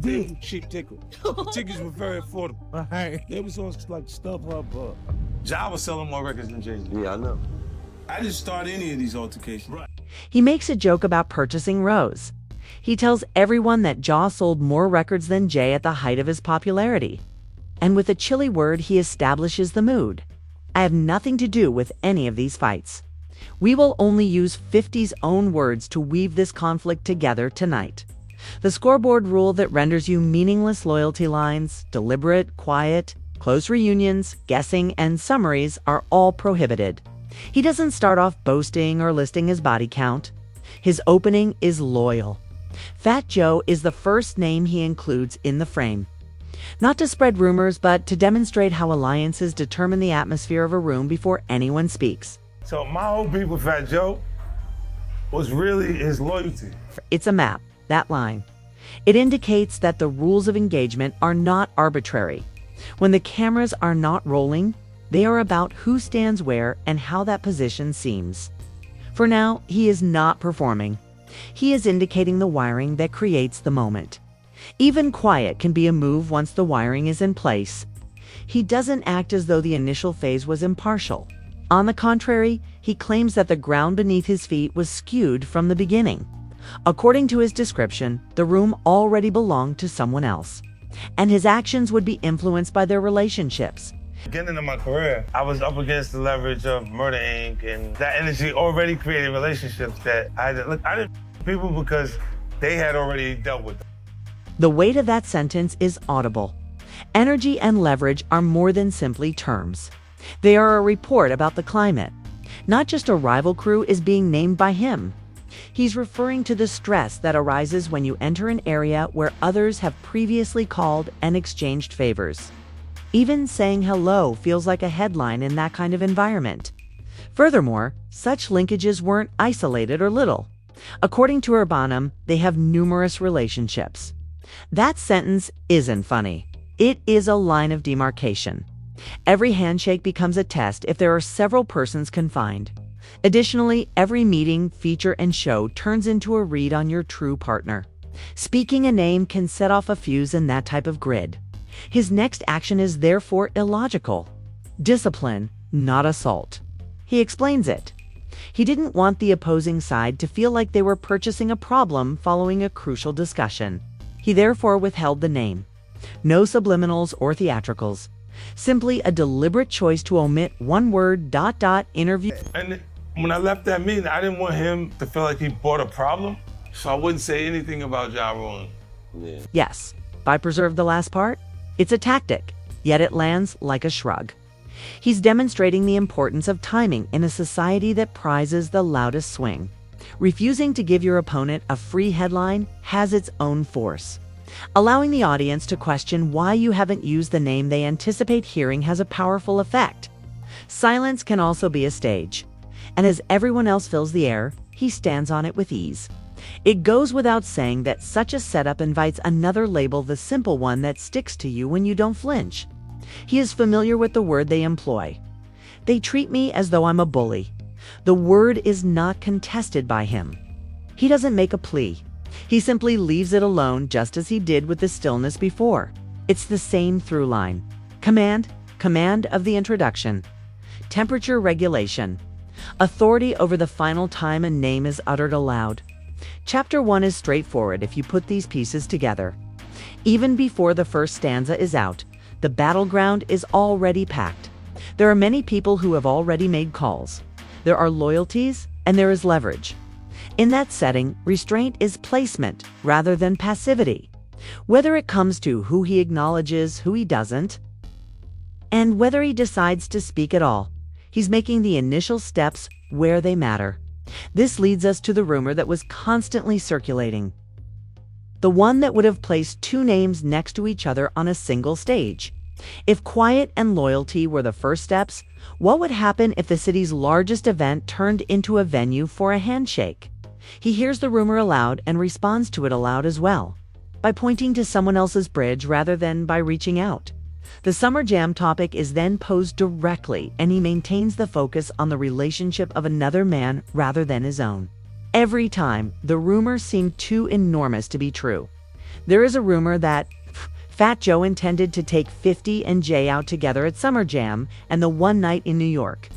did. Cheap ticket. The tickets were very affordable. They was on like StubHub. Ja was selling more records than Jay-Z. Yeah, I know. I didn't start any of these altercations. Right. He makes a joke about purchasing Rose. He tells everyone that Ja sold more records than Jay at the height of his popularity. And with a chilly word, he establishes the mood. I have nothing to do with any of these fights. We will only use 50's own words to weave this conflict together tonight. The scoreboard rule that renders you meaningless loyalty lines, deliberate, quiet, close reunions, guessing, and summaries are all prohibited. He doesn't start off boasting or listing his body count. His opening is loyal. Fat Joe is the first name he includes in the frame. Not to spread rumors, but to demonstrate how alliances determine the atmosphere of a room before anyone speaks. So my whole beef with Fat Joe was really his loyalty. It's a map, that line. It indicates that the rules of engagement are not arbitrary. When the cameras are not rolling, they are about who stands where and how that position seems. For now, he is not performing. He is indicating the wiring that creates the moment. Even quiet can be a move once the wiring is in place. He doesn't act as though the initial phase was impartial. On the contrary, he claims that the ground beneath his feet was skewed from the beginning. According to his description, the room already belonged to someone else, and his actions would be influenced by their relationships. Beginning of my career, I was up against the leverage of Murder Inc. and that energy already created relationships that I didn't people because they had already dealt with them. The weight of that sentence is audible. Energy and leverage are more than simply terms. They are a report about the climate. Not just a rival crew is being named by him. He's referring to the stress that arises when you enter an area where others have previously called and exchanged favors. Even saying hello feels like a headline in that kind of environment. Furthermore, such linkages weren't isolated or little. According to Urbanum, they have numerous relationships. That sentence isn't funny. It is a line of demarcation. Every handshake becomes a test if there are several persons confined. Additionally, every meeting, feature, and show turns into a read on your true partner. Speaking a name can set off a fuse in that type of grid. His next action is therefore illogical. Discipline, not assault. He explains it. He didn't want the opposing side to feel like they were purchasing a problem following a crucial discussion. He therefore withheld the name. No subliminals or theatricals. Simply a deliberate choice to omit one word ... interview. And when I left that meeting, I didn't want him to feel like he bought a problem, so I wouldn't say anything about Ja Rule. Yeah. Yes, by preserve the last part, it's a tactic, yet it lands like a shrug. He's demonstrating the importance of timing in a society that prizes the loudest swing. Refusing to give your opponent a free headline has its own force. Allowing the audience to question why you haven't used the name they anticipate hearing has a powerful effect. Silence can also be a stage. And as everyone else fills the air, he stands on it with ease. It goes without saying that such a setup invites another label, the simple one that sticks to you when you don't flinch. He is familiar with the word they employ. They treat me as though I'm a bully. The word is not contested by him. He doesn't make a plea. He simply leaves it alone, just as he did with the stillness before. It's the same through line. Command of the introduction. Temperature regulation. Authority over the final time a name is uttered aloud. Chapter 1 is straightforward if you put these pieces together. Even before the first stanza is out, the battleground is already packed. There are many people who have already made calls. There are loyalties, and there is leverage. In that setting, restraint is placement rather than passivity. Whether it comes to who he acknowledges, who he doesn't, and whether he decides to speak at all, he's making the initial steps where they matter. This leads us to the rumor that was constantly circulating. The one that would have placed two names next to each other on a single stage. If quiet and loyalty were the first steps, what would happen if the city's largest event turned into a venue for a handshake? He hears the rumor aloud and responds to it aloud as well, by pointing to someone else's bridge rather than by reaching out. The Summer Jam topic is then posed directly, and he maintains the focus on the relationship of another man rather than his own. Every time, the rumor seemed too enormous to be true. There is a rumor that Fat Joe intended to take 50 and Jay out together at Summer Jam and the One Night in New York,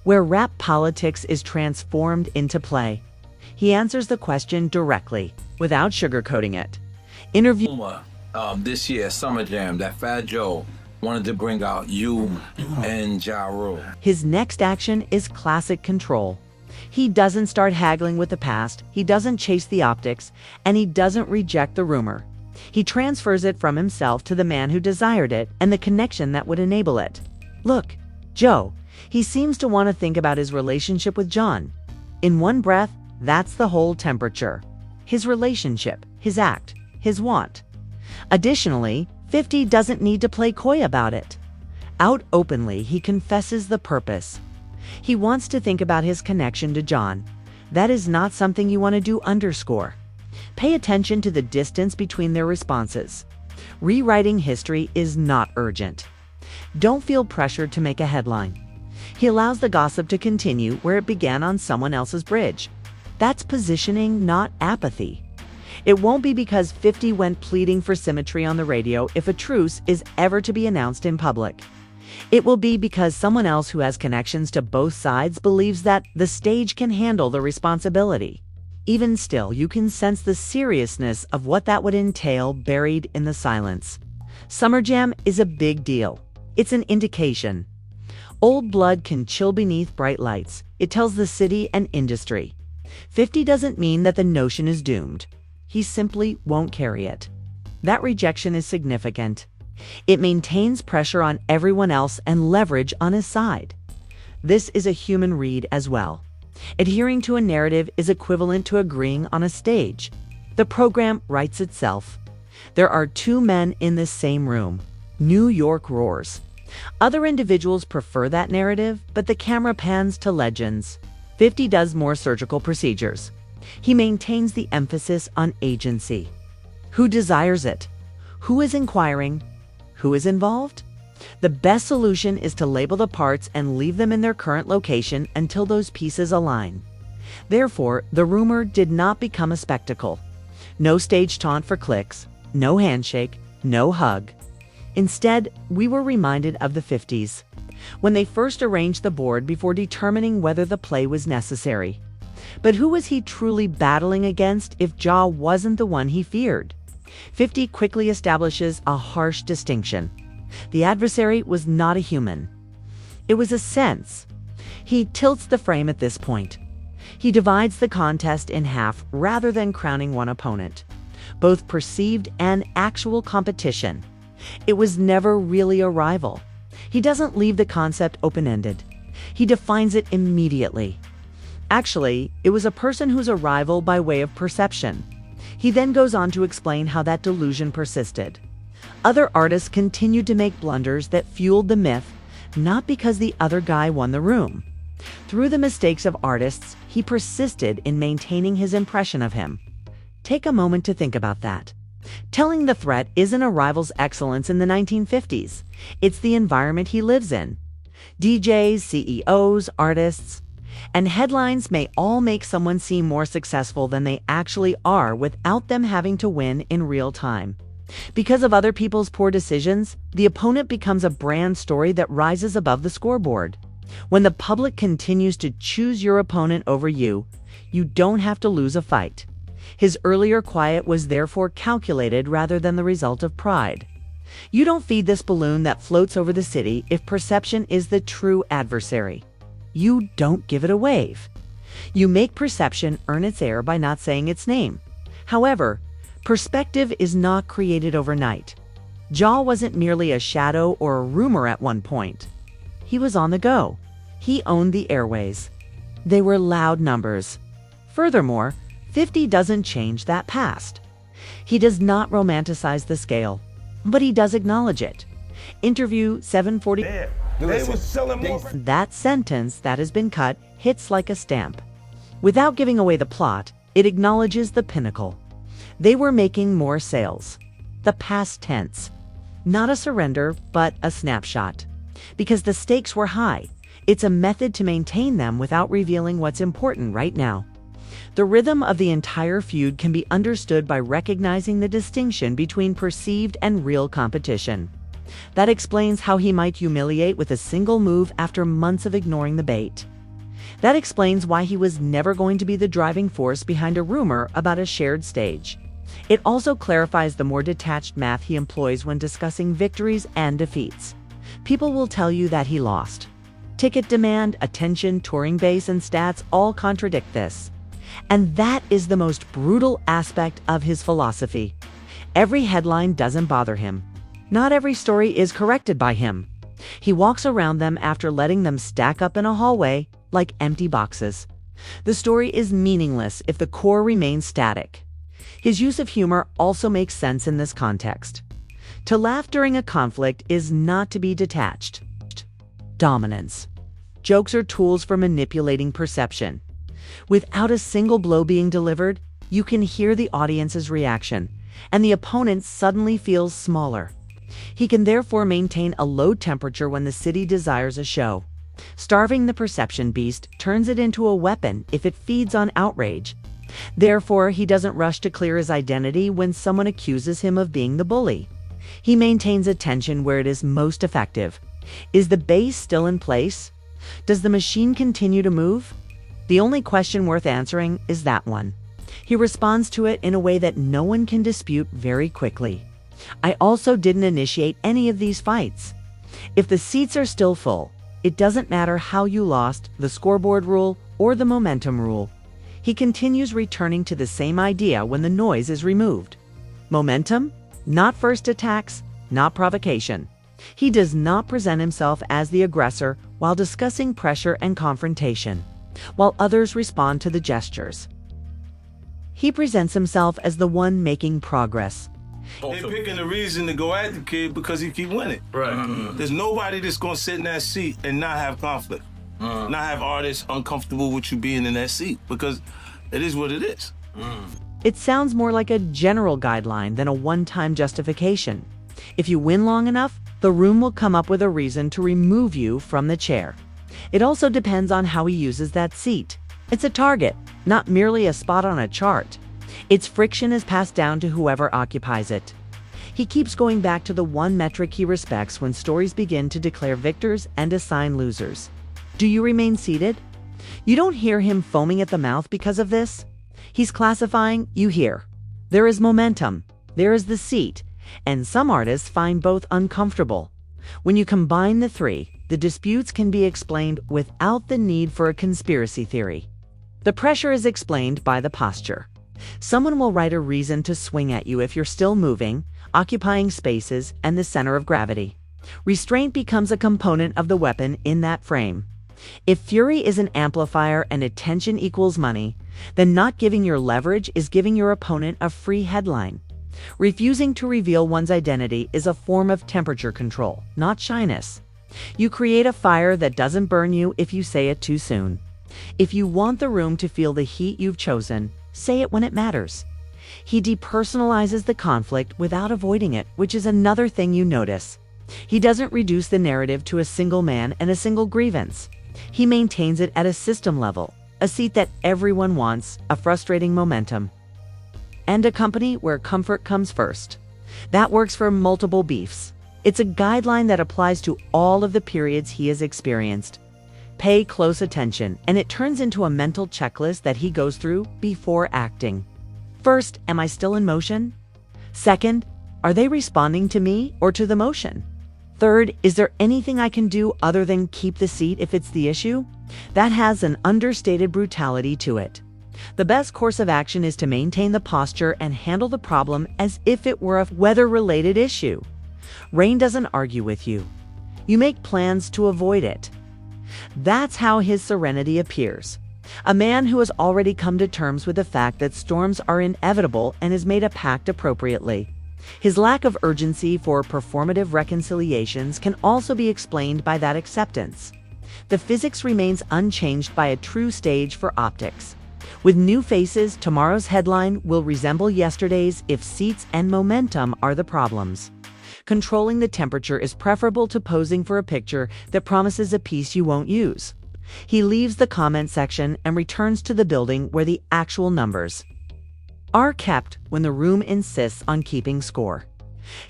where rap politics is transformed into play. He answers the question directly, without sugarcoating it. This year, Summer Jam, that Fat Joe wanted to bring out you and Ja Rule. His next action is classic control. He doesn't start haggling with the past, he doesn't chase the optics, and he doesn't reject the rumor. He transfers it from himself to the man who desired it and the connection that would enable it. Look, Joe, he seems to want to think about his relationship with John. In one breath, that's the whole temperature. His relationship, his act, his want. Additionally, 50 doesn't need to play coy about it. Out openly, he confesses the purpose. He wants to think about his connection to John. That is not something you want to do underscore. Pay attention to the distance between their responses. Rewriting history is not urgent. Don't feel pressured to make a headline. He allows the gossip to continue where it began on someone else's bridge. That's positioning, not apathy. It won't be because 50 went pleading for symmetry on the radio if a truce is ever to be announced in public. It will be because someone else who has connections to both sides believes that the stage can handle the responsibility. Even still, you can sense the seriousness of what that would entail buried in the silence. Summer Jam is a big deal. It's an indication. Old blood can chill beneath bright lights. It tells the city and industry. 50 doesn't mean that the notion is doomed. He simply won't carry it. That rejection is significant. It maintains pressure on everyone else and leverage on his side. This is a human read as well. Adhering to a narrative is equivalent to agreeing on a stage. The program writes itself. There are two men in the same room. New York roars. Other individuals prefer that narrative, but the camera pans to legends. 50 does more surgical procedures. He maintains the emphasis on agency. Who desires it? Who is inquiring? Who is involved? The best solution is to label the parts and leave them in their current location until those pieces align. Therefore, the rumor did not become a spectacle. No stage taunt for clicks, no handshake, no hug. Instead, we were reminded of the 50s, when they first arranged the board before determining whether the play was necessary. But who was he truly battling against if Ja wasn't the one he feared? 50 quickly establishes a harsh distinction. The adversary was not a human. It was a sense. He tilts the frame at this point. He divides the contest in half rather than crowning one opponent. Both perceived and actual competition. It was never really a rival. He doesn't leave the concept open-ended. He defines it immediately. Actually, it was a person who's a rival by way of perception. He then goes on to explain how that delusion persisted. Other artists continued to make blunders that fueled the myth, not because the other guy won the room. Through the mistakes of artists, he persisted in maintaining his impression of him. Take a moment to think about that. Telling the threat isn't a rival's excellence in the 1950s. It's the environment he lives in. DJs, CEOs, artists, and headlines may all make someone seem more successful than they actually are without them having to win in real time. Because of other people's poor decisions, the opponent becomes a brand story that rises above the scoreboard. When the public continues to choose your opponent over you, you don't have to lose a fight. His earlier quiet was therefore calculated rather than the result of pride. You don't feed this balloon that floats over the city if perception is the true adversary. You don't give it a wave. You make perception earn its air by not saying its name. However, perspective is not created overnight. Ja wasn't merely a shadow or a rumor at one point. He was on the go. He owned the airways. They were loud numbers. Furthermore, 50 doesn't change that past. He does not romanticize the scale, but he does acknowledge it. Interview 740. Yeah, they was selling more. That sentence that has been cut hits like a stamp. Without giving away the plot, it acknowledges the pinnacle. They were making more sales. The past tense. Not a surrender, but a snapshot. Because the stakes were high, it's a method to maintain them without revealing what's important right now. The rhythm of the entire feud can be understood by recognizing the distinction between perceived and real competition. That explains how he might humiliate with a single move after months of ignoring the bait. That explains why he was never going to be the driving force behind a rumor about a shared stage. It also clarifies the more detached math he employs when discussing victories and defeats. People will tell you that he lost. Ticket demand, attention, touring base, and stats all contradict this. And that is the most brutal aspect of his philosophy. Every headline doesn't bother him. Not every story is corrected by him. He walks around them after letting them stack up in a hallway like empty boxes. The story is meaningless if the core remains static. His use of humor also makes sense in this context. To laugh during a conflict is not to be detached. Dominance. Jokes are tools for manipulating perception. Without a single blow being delivered, you can hear the audience's reaction, and the opponent suddenly feels smaller. He can therefore maintain a low temperature when the city desires a show. Starving the perception beast turns it into a weapon if it feeds on outrage. Therefore, he doesn't rush to clear his identity when someone accuses him of being the bully. He maintains attention where it is most effective. Is the base still in place? Does the machine continue to move? The only question worth answering is that one. He responds to it in a way that no one can dispute very quickly. I also didn't initiate any of these fights. If the seats are still full, it doesn't matter how you lost, the scoreboard rule or the momentum rule. He continues returning to the same idea when the noise is removed. Momentum, not first attacks, not provocation. He does not present himself as the aggressor while discussing pressure and confrontation, while others respond to the gestures. He presents himself as the one making progress. They're picking a reason to go at the kid because he keep winning. Right. There's nobody that's gonna sit in that seat and not have conflict. Not have artists uncomfortable with you being in that seat, because it is what it is. It sounds more like a general guideline than a one-time justification. If you win long enough, the room will come up with a reason to remove you from the chair. It also depends on how he uses that seat. It's a target, not merely a spot on a chart. Its friction is passed down to whoever occupies it. He keeps going back to the one metric he respects when stories begin to declare victors and assign losers. Do you remain seated? You don't hear him foaming at the mouth because of this. He's classifying, you hear. There is momentum, there is the seat, and some artists find both uncomfortable. When you combine the three, the disputes can be explained without the need for a conspiracy theory. The pressure is explained by the posture. Someone will write a reason to swing at you if you're still moving, occupying spaces, and the center of gravity. Restraint becomes a component of the weapon in that frame. If fury is an amplifier and attention equals money, then not giving your leverage is giving your opponent a free headline. Refusing to reveal one's identity is a form of temperature control, not shyness. You create a fire that doesn't burn you if you say it too soon. If you want the room to feel the heat you've chosen, say it when it matters. He depersonalizes the conflict without avoiding it, which is another thing you notice. He doesn't reduce the narrative to a single man and a single grievance. He maintains it at a system level, a seat that everyone wants, a frustrating momentum, and a company where comfort comes first. That works for multiple beefs. It's a guideline that applies to all of the periods he has experienced. Pay close attention, and it turns into a mental checklist that he goes through before acting. First, am I still in motion? Second, are they responding to me or to the motion? Third, is there anything I can do other than keep the seat if it's the issue? That has an understated brutality to it. The best course of action is to maintain the posture and handle the problem as if it were a weather-related issue. Rain doesn't argue with you. You make plans to avoid it. That's how his serenity appears. A man who has already come to terms with the fact that storms are inevitable and has made a pact appropriately. His lack of urgency for performative reconciliations can also be explained by that acceptance. The physics remains unchanged by a true stage for optics. With new faces, tomorrow's headline will resemble yesterday's if seats and momentum are the problems. Controlling the temperature is preferable to posing for a picture that promises a piece you won't use. He leaves the comment section and returns to the building where the actual numbers are kept when the room insists on keeping score,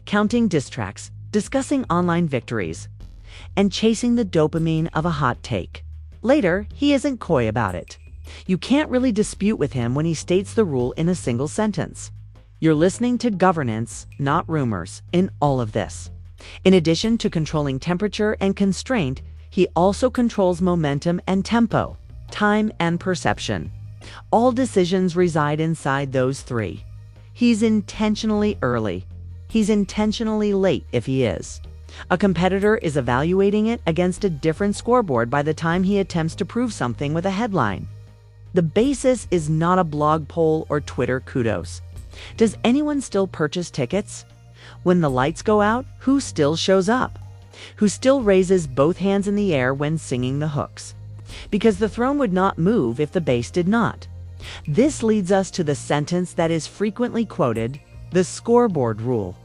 counting diss tracks, discussing online victories, and chasing the dopamine of a hot take. Later, he isn't coy about it. You can't really dispute with him when he states the rule in a single sentence. You're listening to governance, not rumors, in all of this. In addition to controlling temperature and constraint, he also controls momentum and tempo, time and perception. All decisions reside inside those three. He's intentionally early. He's intentionally late if he is. A competitor is evaluating it against a different scoreboard by the time he attempts to prove something with a headline. The basis is not a blog poll or Twitter kudos. Does anyone still purchase tickets? When the lights go out, who still shows up? Who still raises both hands in the air when singing the hooks? Because the throne would not move if the bass did not. This leads us to the sentence that is frequently quoted, the scoreboard rule.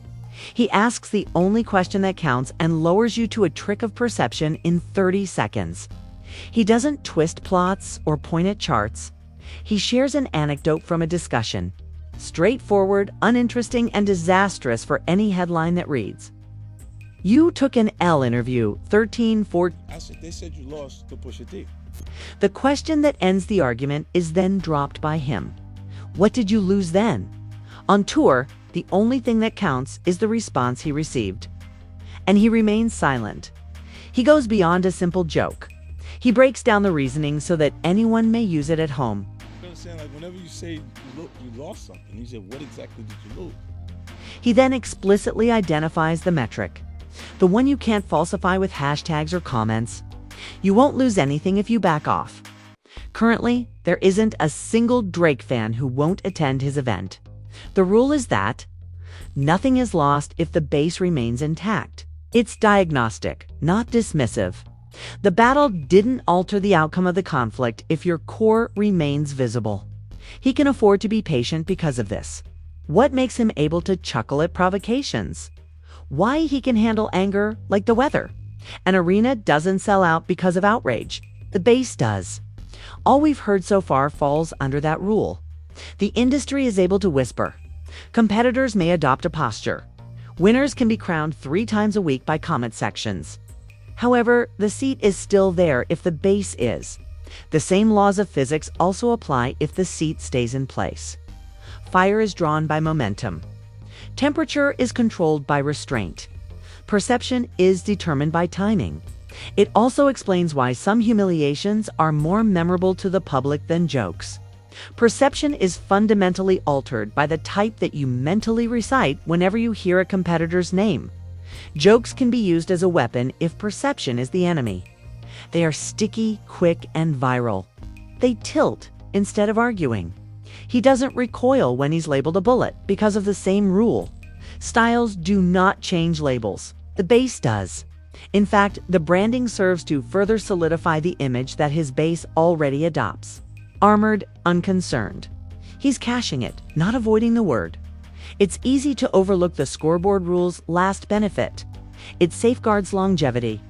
He asks the only question that counts and lowers you to a trick of perception in 30 seconds. He doesn't twist plots or point at charts. He shares an anecdote from a discussion. Straightforward, uninteresting, and disastrous for any headline that reads, "You took an L interview, 13-4." They said you lost to Pusha T. The question that ends the argument is then dropped by him. What did you lose then? On tour, the only thing that counts is the response he received. And he remains silent. He goes beyond a simple joke. He breaks down the reasoning so that anyone may use it at home. You understand? Like whenever you say you lost something, you say, what exactly did you lose? He then explicitly identifies the metric, the one you can't falsify with hashtags or comments. You won't lose anything if you back off. Currently, there isn't a single Drake fan who won't attend his event. The rule is that nothing is lost if the base remains intact. It's diagnostic, not dismissive. The battle didn't alter the outcome of the conflict if your core remains visible. He can afford to be patient because of this. What makes him able to chuckle at provocations? Why he can handle anger like the weather. An arena doesn't sell out because of outrage. The base does. All we've heard so far falls under that rule. The industry is able to whisper. Competitors may adopt a posture. Winners can be crowned 3 times a week by comment sections. However, the seat is still there if the base is. The same laws of physics also apply if the seat stays in place. Fire is drawn by momentum. Temperature is controlled by restraint. Perception is determined by timing. It also explains why some humiliations are more memorable to the public than jokes. Perception is fundamentally altered by the type that you mentally recite whenever you hear a competitor's name. Jokes can be used as a weapon if perception is the enemy. They are sticky, quick, and viral. They tilt instead of arguing. He doesn't recoil when he's labeled a bullet because of the same rule. Styles do not change labels. The base does. In fact, the branding serves to further solidify the image that his base already adopts. Armored, unconcerned. He's cashing it, not avoiding the word. It's easy to overlook the scoreboard rule's last benefit. It safeguards longevity.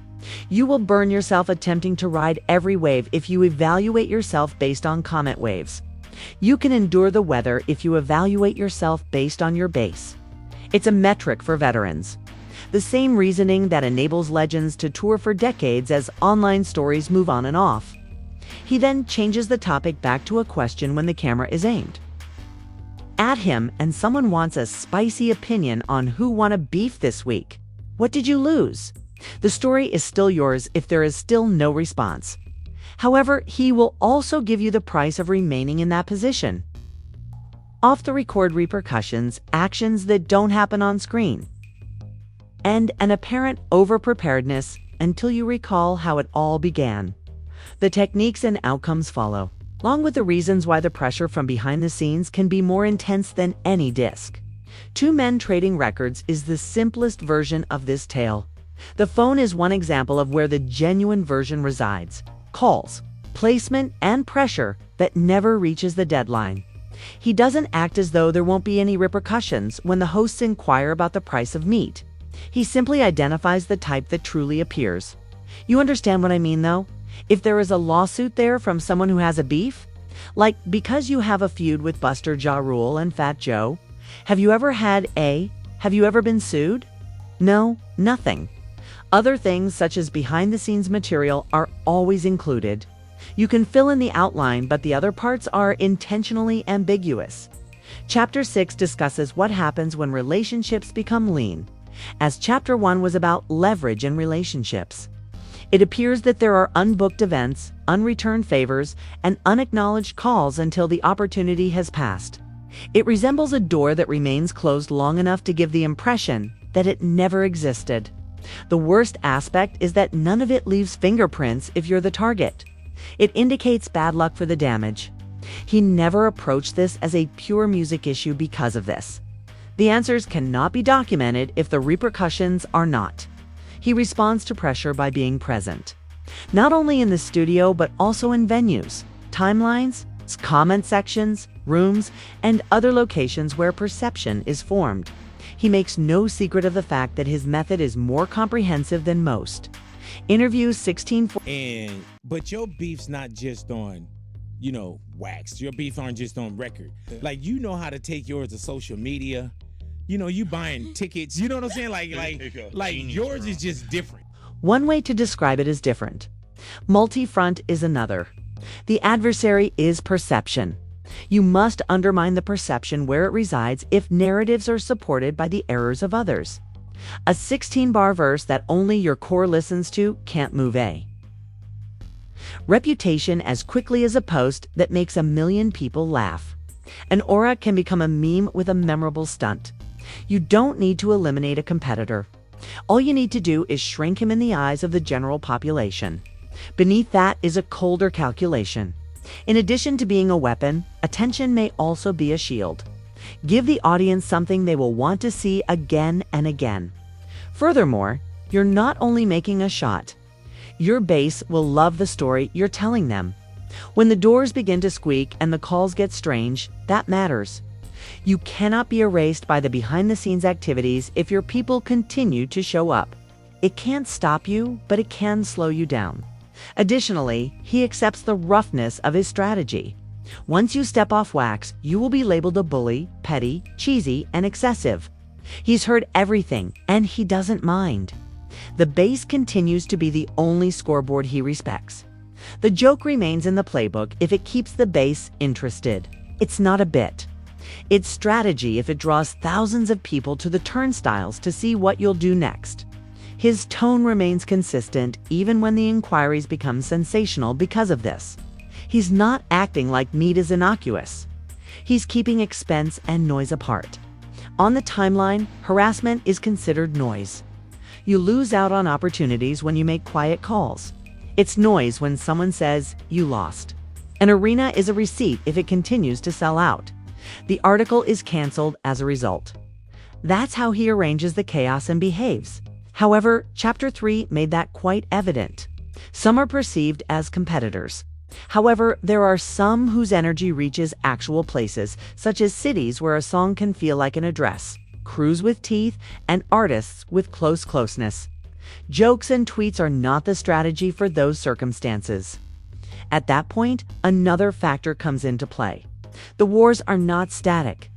You will burn yourself attempting to ride every wave if you evaluate yourself based on comment waves. You can endure the weather if you evaluate yourself based on your base. It's a metric for veterans. The same reasoning that enables legends to tour for decades as online stories move on and off. He then changes the topic back to a question when the camera is aimed at him and someone wants a spicy opinion on who won a beef this week. What did you lose? The story is still yours if there is still no response. However, he will also give you the price of remaining in that position. Off-the-record repercussions, actions that don't happen on screen, and an apparent over-preparedness until you recall how it all began. The techniques and outcomes follow, along with the reasons why the pressure from behind the scenes can be more intense than any disc. Two men trading records is the simplest version of this tale. The phone is one example of where the genuine version resides. Calls, placement, and pressure that never reaches the deadline. He doesn't act as though there won't be any repercussions when the hosts inquire about the price of meat. He simply identifies the type that truly appears. You understand what I mean, though? If there is a lawsuit there from someone who has a beef, like because you have a feud with Buster Ja Rule and Fat Joe, have you ever been sued? No, nothing. Other things such as behind-the-scenes material are always included. You can fill in the outline, but the other parts are intentionally ambiguous. Chapter 6 discusses what happens when relationships become lean, as Chapter 1 was about leverage in relationships. It appears that there are unbooked events, unreturned favors, and unacknowledged calls until the opportunity has passed. It resembles a door that remains closed long enough to give the impression that it never existed. The worst aspect is that none of it leaves fingerprints if you're the target. It indicates bad luck for the damage. He never approached this as a pure music issue because of this. The answers cannot be documented if the repercussions are not. He responds to pressure by being present, not only in the studio but also in venues, timelines, comment sections, rooms, and other locations where perception is formed. He makes no secret of the fact that his method is more comprehensive than most. Interview 16. But your beef's not just on, wax. Your beef aren't just on record. Like, you know how to take yours to social media. You buying tickets. You know what I'm saying? Like yours is just different. One way to describe it is different. Multi-front is another. The adversary is perception. You must undermine the perception where it resides if narratives are supported by the errors of others. A 16-bar verse that only your core listens to can't move a reputation as quickly as a post that makes 1 million people laugh. An aura can become a meme with a memorable stunt. You don't need to eliminate a competitor. All you need to do is shrink him in the eyes of the general population. Beneath that is a colder calculation. In addition to being a weapon, attention may also be a shield. Give the audience something they will want to see again and again. Furthermore, you're not only making a shot. Your base will love the story you're telling them. When the doors begin to squeak and the calls get strange, that matters. You cannot be erased by the behind-the-scenes activities if your people continue to show up. It can't stop you, but it can slow you down. Additionally, he accepts the roughness of his strategy. Once you step off wax, you will be labeled a bully, petty, cheesy, and excessive. He's heard everything, and he doesn't mind. The base continues to be the only scoreboard he respects. The joke remains in the playbook if it keeps the base interested. It's not a bit. It's strategy if it draws thousands of people to the turnstiles to see what you'll do next. His tone remains consistent even when the inquiries become sensational because of this. He's not acting like meat is innocuous. He's keeping expense and noise apart. On the timeline, harassment is considered noise. You lose out on opportunities when you make quiet calls. It's noise when someone says, "You lost." An arena is a receipt if it continues to sell out. The article is canceled as a result. That's how he arranges the chaos and behaves. However, Chapter 3 made that quite evident. Some are perceived as competitors. However, there are some whose energy reaches actual places, such as cities where a song can feel like an address, crews with teeth, and artists with closeness. Jokes and tweets are not the strategy for those circumstances. At that point, another factor comes into play. The wars are not static.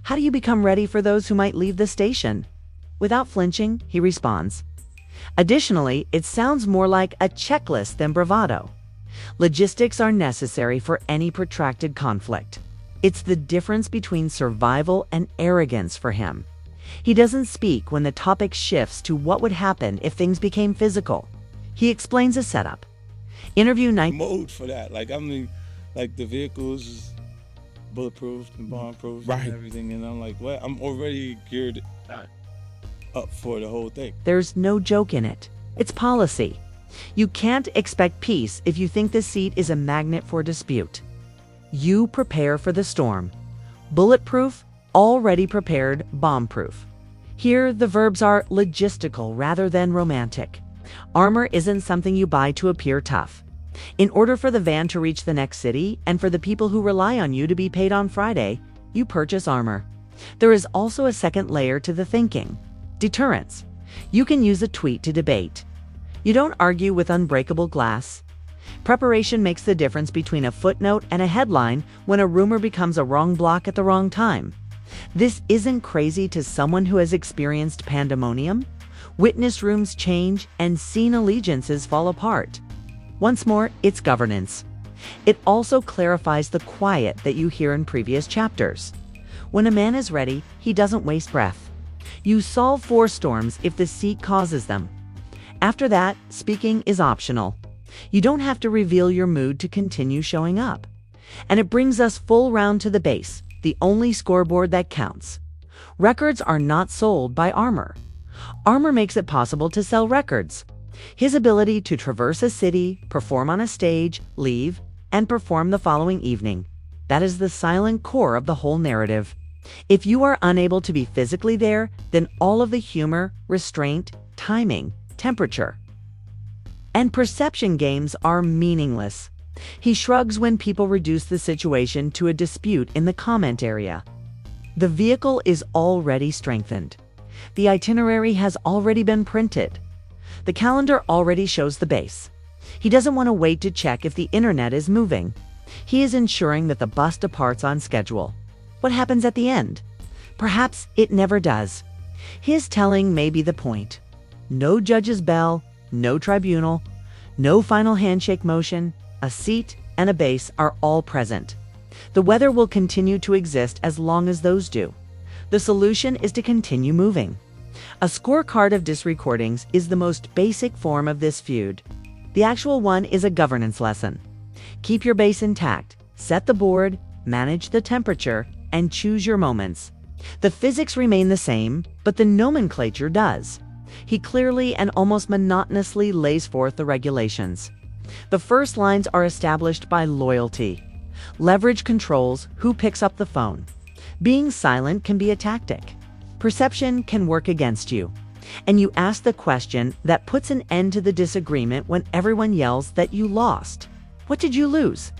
How do you become ready for those who might leave the station? Without flinching, he responds. Additionally, it sounds more like a checklist than bravado. Logistics are necessary for any protracted conflict. It's the difference between survival and arrogance for him. He doesn't speak when the topic shifts to what would happen if things became physical. He explains a setup. Interview 9. Mode for that. The vehicles is bulletproof and bomb-proof and everything. And I'm like, what? I'm already geared up for the whole thing. There's no joke in it. It's policy. You can't expect peace if you think the seat is a magnet for dispute. You prepare for the storm. Bulletproof, already prepared, bomb-proof. Here, the verbs are logistical rather than romantic. Armor isn't something you buy to appear tough. In order for the van to reach the next city and for the people who rely on you to be paid on Friday, you purchase armor. There is also a second layer to the thinking. Deterrence. You can use a tweet to debate. You don't argue with unbreakable glass. Preparation makes the difference between a footnote and a headline when a rumor becomes a wrong block at the wrong time. This isn't crazy to someone who has experienced pandemonium. Witness rooms change and scene allegiances fall apart. Once more, it's governance. It also clarifies the quiet that you hear in previous chapters. When a man is ready, he doesn't waste breath. You solve 4 storms if the seat causes them. After that, speaking is optional. You don't have to reveal your mood to continue showing up. And it brings us full round to the base, the only scoreboard that counts. Records are not sold by Armor. Armor makes it possible to sell records. His ability to traverse a city, perform on a stage, leave, and perform the following evening. That is the silent core of the whole narrative. If you are unable to be physically there, then all of the humor, restraint, timing, temperature, and perception games are meaningless. He shrugs when people reduce the situation to a dispute in the comment area. The vehicle is already strengthened. The itinerary has already been printed. The calendar already shows the base. He doesn't want to wait to check if the internet is moving. He is ensuring that the bus departs on schedule. What happens at the end? Perhaps it never does. His telling may be the point. No judge's bell, no tribunal, no final handshake motion, a seat and a base are all present. The weather will continue to exist as long as those do. The solution is to continue moving. A scorecard of disrecordings is the most basic form of this feud. The actual one is a governance lesson. Keep your base intact, set the board, manage the temperature, and choose your moments. The physics remain the same, but the nomenclature does. He clearly and almost monotonously lays forth the regulations. The first lines are established by loyalty. Leverage controls who picks up the phone. Being silent can be a tactic. Perception can work against you. And you ask the question that puts an end to the disagreement when everyone yells that you lost. What did you lose?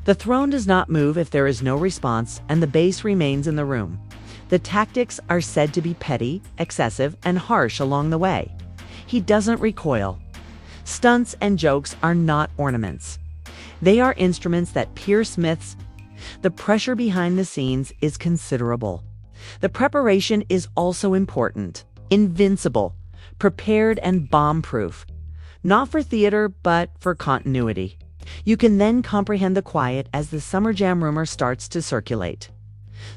The throne does not move if there is no response and the base remains in the room. The tactics are said to be petty, excessive, and harsh along the way. He doesn't recoil. Stunts and jokes are not ornaments. They are instruments that pierce myths. The pressure behind the scenes is considerable. The preparation is also important. Invincible, prepared, and bomb-proof. Not for theater, but for continuity. You can then comprehend the quiet as the Summer Jam rumor starts to circulate.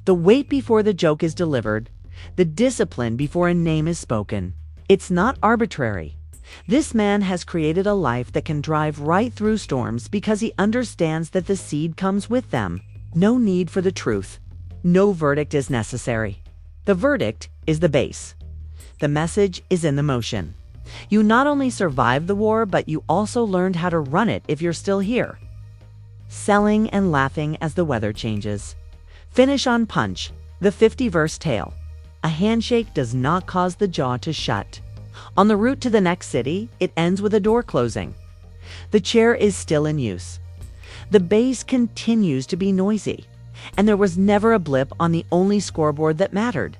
The wait before the joke is delivered, the discipline before a name is spoken. It's not arbitrary. This man has created a life that can drive right through storms because he understands that the seed comes with them. No need for the truth. No verdict is necessary. The verdict is the base. The message is in the motion. You not only survived the war, but you also learned how to run it if you're still here. Selling and laughing as the weather changes. Finish on punch, the 50-verse tale. A handshake does not cause the jaw to shut. On the route to the next city, it ends with a door closing. The chair is still in use. The bass continues to be noisy. And there was never a blip on the only scoreboard that mattered.